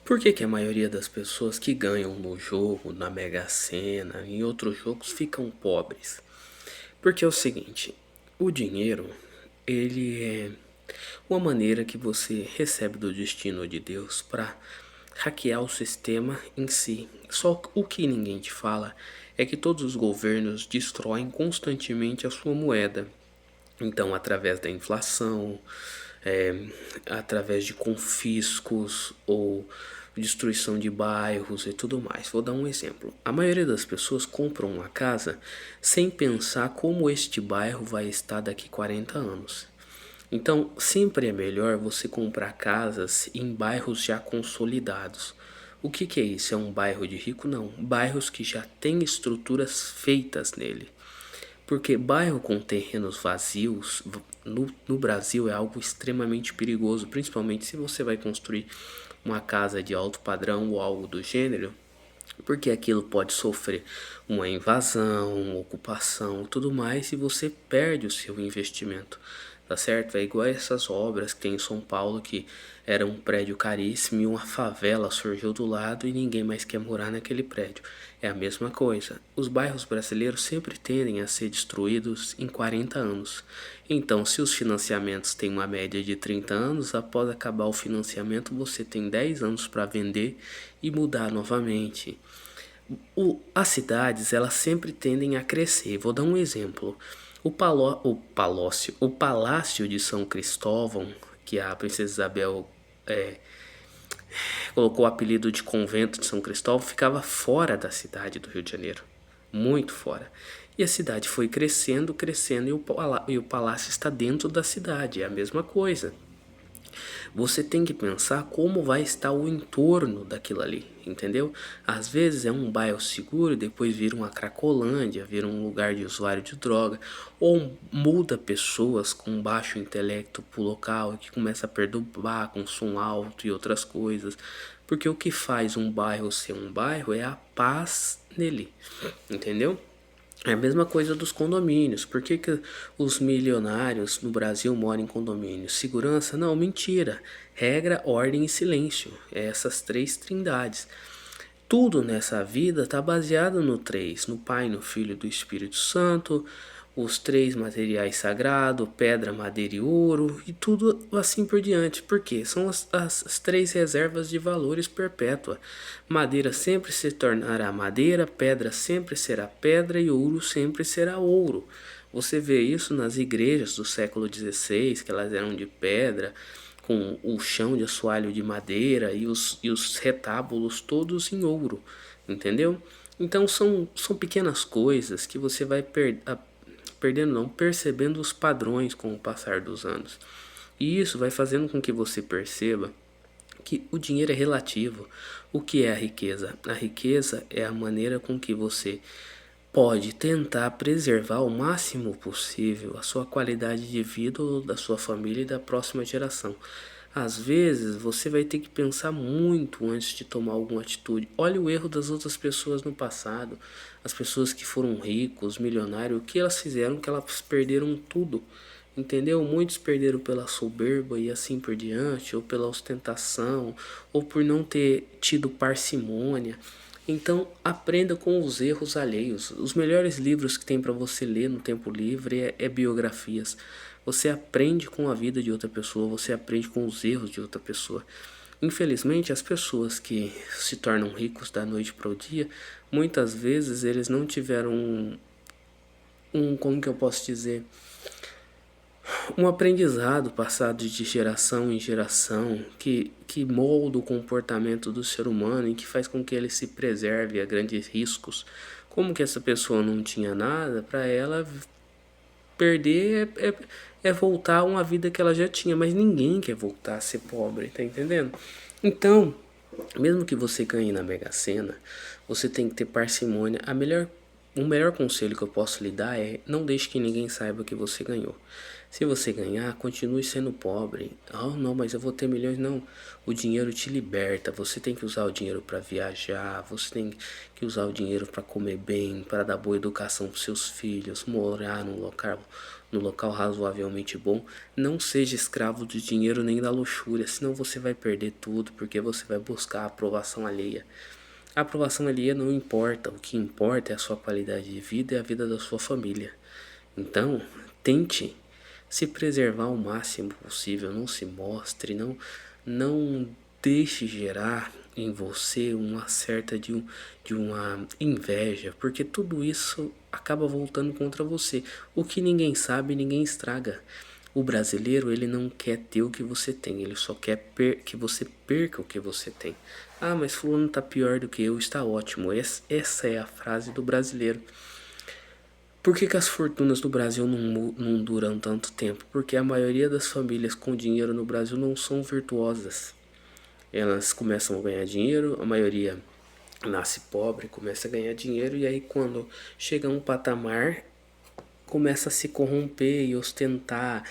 Por que que a maioria das pessoas que ganham no jogo, na Mega Sena, em outros jogos, ficam pobres? Porque é o seguinte, o dinheiro, ele é uma maneira que você recebe do destino de Deus para hackear o sistema em si. Só o que ninguém te fala é que todos os governos destroem constantemente a sua moeda. Então, através da inflação, é, através de confiscos ou destruição de bairros e tudo mais. Vou dar um exemplo. A maioria das pessoas compram uma casa sem pensar como este bairro vai estar daqui 40 anos. Então, sempre é melhor você comprar casas em bairros já consolidados. O que que é isso? É um bairro de rico? Não. Bairros que já têm estruturas feitas nele. Porque bairro com terrenos vazios no Brasil é algo extremamente perigoso, principalmente se você vai construir uma casa de alto padrão ou algo do gênero, porque aquilo pode sofrer uma invasão, uma ocupação, tudo mais, e você perde o seu investimento, tá certo? É igual essas obras que tem em São Paulo, que era um prédio caríssimo e uma favela surgiu do lado e ninguém mais quer morar naquele prédio. É a mesma coisa. Os bairros brasileiros sempre tendem a ser destruídos em 40 anos. Então, se os financiamentos têm uma média de 30 anos, após acabar o financiamento, você tem 10 anos para vender e mudar novamente. As cidades, elas sempre tendem a crescer. Vou dar um exemplo. O Palácio de São Cristóvão, que a princesa Isabel colocou o apelido de Convento de São Cristóvão, ficava fora da cidade do Rio de Janeiro, muito fora. E a cidade foi crescendo, crescendo, e o palácio está dentro da cidade, é a mesma coisa. Você tem que pensar como vai estar o entorno daquilo ali, entendeu? Às vezes é um bairro seguro, depois vira uma cracolândia, vira um lugar de usuário de droga, ou muda pessoas com baixo intelecto pro local e que começa a perturbar com som alto e outras coisas. Porque o que faz um bairro ser um bairro é a paz nele, entendeu? É a mesma coisa dos condomínios. Por que que os milionários no Brasil moram em condomínios? Segurança? Não, mentira. Regra, ordem e silêncio. É essas três trindades. Tudo nessa vida está baseado no três, no Pai, no Filho e do Espírito Santo, os três materiais sagrados, pedra, madeira e ouro, e tudo assim por diante. Porque são as três reservas de valores perpétua. Madeira sempre se tornará madeira, pedra sempre será pedra e ouro sempre será ouro. Você vê isso nas igrejas do século XVI, que elas eram de pedra, com o chão de assoalho de madeira e os retábulos todos em ouro, entendeu? Então são pequenas coisas que você vai perdendo, não, percebendo os padrões com o passar dos anos. E isso vai fazendo com que você perceba que o dinheiro é relativo. O que é a riqueza? A riqueza é a maneira com que você pode tentar preservar o máximo possível a sua qualidade de vida ou da sua família e da próxima geração. Às vezes você vai ter que pensar muito antes de tomar alguma atitude. Olha o erro das outras pessoas no passado, as pessoas que foram ricos, milionários, o que elas fizeram que elas perderam tudo. Entendeu? Muitos perderam pela soberba e assim por diante, ou pela ostentação, ou por não ter tido parcimônia. Então, aprenda com os erros alheios. Os melhores livros que tem para você ler no tempo livre é biografias. Você aprende com a vida de outra pessoa, você aprende com os erros de outra pessoa. Infelizmente, as pessoas que se tornam ricos da noite para o dia, muitas vezes eles não tiveram como que eu posso dizer, um aprendizado passado de geração em geração que molda o comportamento do ser humano e que faz com que ele se preserve a grandes riscos. Como que essa pessoa não tinha nada, para ela perder é voltar a uma vida que ela já tinha, mas ninguém quer voltar a ser pobre, tá entendendo? Então, mesmo que você ganhe na Mega Sena, você tem que ter parcimônia. O melhor conselho que eu posso lhe dar é: não deixe que ninguém saiba que você ganhou. Se você ganhar, continue sendo pobre. Ah, não, mas eu vou ter milhões. Não, o dinheiro te liberta. Você tem que usar o dinheiro para viajar, você tem que usar o dinheiro para comer bem, para dar boa educação para seus filhos, morar num local razoavelmente bom. Não seja escravo do dinheiro nem da luxúria, senão você vai perder tudo, porque você vai buscar a aprovação alheia. A aprovação alheia não importa, o que importa é a sua qualidade de vida e a vida da sua família. Então, tente se preservar ao máximo possível, não se mostre, não deixe gerar em você de uma inveja, porque tudo isso acaba voltando contra você. O que ninguém sabe, ninguém estraga. O brasileiro, ele não quer ter o que você tem, ele só quer que você perca o que você tem. Ah, mas fulano tá pior do que eu, está ótimo. Essa é a frase do brasileiro. Por que as fortunas do Brasil não duram tanto tempo? Porque a maioria das famílias com dinheiro no Brasil não são virtuosas. Elas começam a ganhar dinheiro, a maioria nasce pobre, começa a ganhar dinheiro, e aí quando chega a um patamar, começa a se corromper e ostentar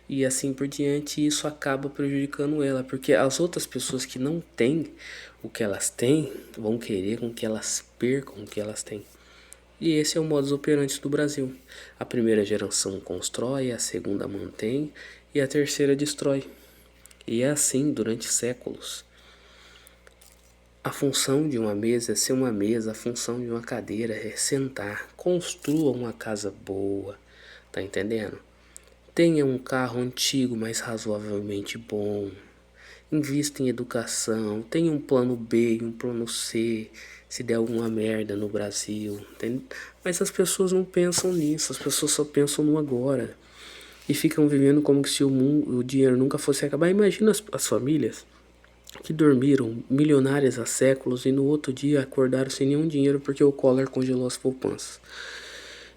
e assim por diante, e isso acaba prejudicando ela, porque as outras pessoas que não têm o que elas têm vão querer com que elas percam o que elas têm. E esse é o modus operandi do Brasil. A primeira geração constrói, a segunda mantém e a terceira destrói. E é assim durante séculos. A função de uma mesa é ser uma mesa, a função de uma cadeira é sentar. Construa uma casa boa, tá entendendo? Tenha um carro antigo, mas razoavelmente bom. Invista em educação, tenha um plano B e um plano C, se der alguma merda no Brasil, entende? Mas as pessoas não pensam nisso, as pessoas só pensam no agora. E ficam vivendo como se o dinheiro nunca fosse acabar. Imagina as famílias que dormiram milionárias há séculos e no outro dia acordaram sem nenhum dinheiro porque o Collor congelou as poupanças.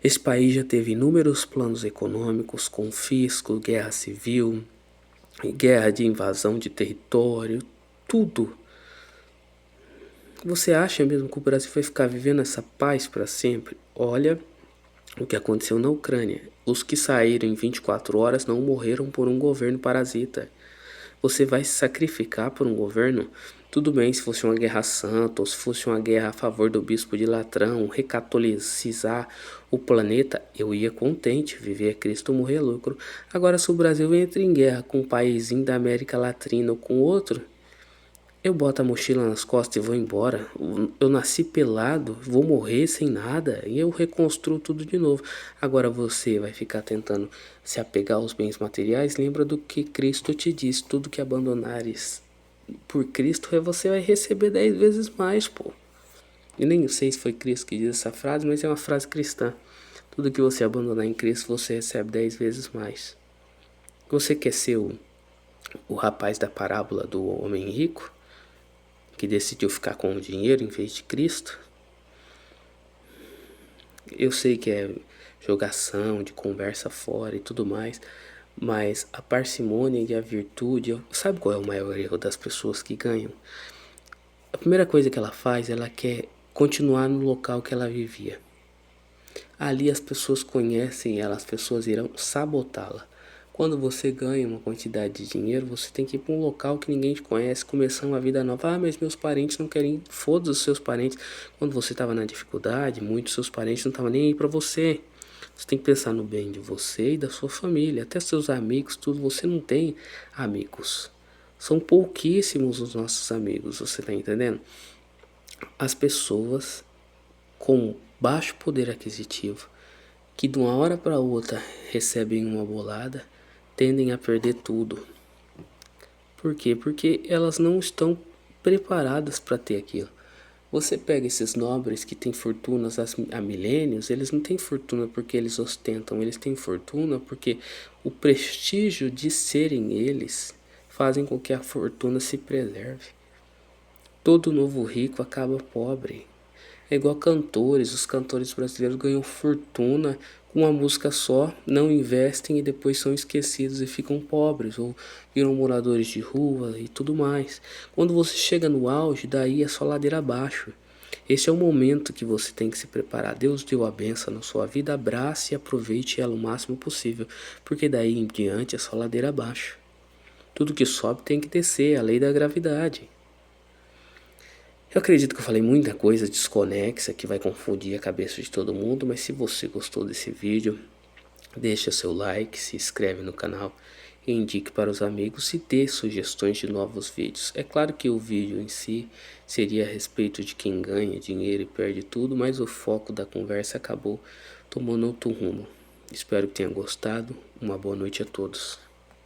Esse país já teve inúmeros planos econômicos, confisco, guerra civil, guerra de invasão de território, tudo. Você acha mesmo que o Brasil vai ficar vivendo essa paz para sempre? Olha o que aconteceu na Ucrânia. Os que saíram em 24 horas não morreram por um governo parasita. Você vai se sacrificar por um governo? Tudo bem se fosse uma guerra santa ou se fosse uma guerra a favor do bispo de Latrão, recatolicizar o planeta, eu ia contente, viver a Cristo, morrer a lucro. Agora, se o Brasil entra em guerra com um paísinho da América Latina ou com outro, eu boto a mochila nas costas e vou embora. Eu nasci pelado, vou morrer sem nada e eu reconstruo tudo de novo. Agora você vai ficar tentando se apegar aos bens materiais. Lembra do que Cristo te disse: tudo que abandonares por Cristo, você vai receber 10 vezes mais, pô. Eu nem sei se foi Cristo que diz essa frase, mas é uma frase cristã. Tudo que você abandonar em Cristo, você recebe 10 vezes mais. Você quer ser o rapaz da parábola do homem rico, que decidiu ficar com o dinheiro em vez de Cristo? Eu sei que é jogação, de conversa fora e tudo mais, mas a parcimônia e a virtude, sabe qual é o maior erro das pessoas que ganham? A primeira coisa que ela faz, ela quer continuar no local que ela vivia. Ali as pessoas conhecem ela, as pessoas irão sabotá-la. Quando você ganha uma quantidade de dinheiro, você tem que ir para um local que ninguém te conhece, começar uma vida nova. Ah, mas meus parentes não querem. Foda-se os seus parentes. Quando você estava na dificuldade, muitos seus parentes não estavam nem aí para você. Você tem que pensar no bem de você e da sua família, até seus amigos, tudo. Você não tem amigos. São pouquíssimos os nossos amigos, você tá entendendo? As pessoas com baixo poder aquisitivo, que de uma hora para outra recebem uma bolada, tendem a perder tudo. Por quê? Porque elas não estão preparadas para ter aquilo. Você pega esses nobres que têm fortunas há milênios, eles não têm fortuna porque eles ostentam, eles têm fortuna porque o prestígio de serem eles fazem com que a fortuna se preserve. Todo novo rico acaba pobre. É igual cantores, os cantores brasileiros ganham fortuna com uma música só, não investem e depois são esquecidos e ficam pobres ou viram moradores de rua e tudo mais. Quando você chega no auge, daí é só ladeira abaixo. Esse é o momento que você tem que se preparar. Deus deu a benção na sua vida, abrace e aproveite ela o máximo possível, porque daí em diante é só ladeira abaixo. Tudo que sobe tem que descer, a lei da gravidade. Eu acredito que eu falei muita coisa desconexa que vai confundir a cabeça de todo mundo, mas se você gostou desse vídeo, deixa seu like, se inscreve no canal e indique para os amigos e dê sugestões de novos vídeos. É claro que o vídeo em si seria a respeito de quem ganha dinheiro e perde tudo, mas o foco da conversa acabou tomando outro rumo. Espero que tenha gostado. Uma boa noite a todos.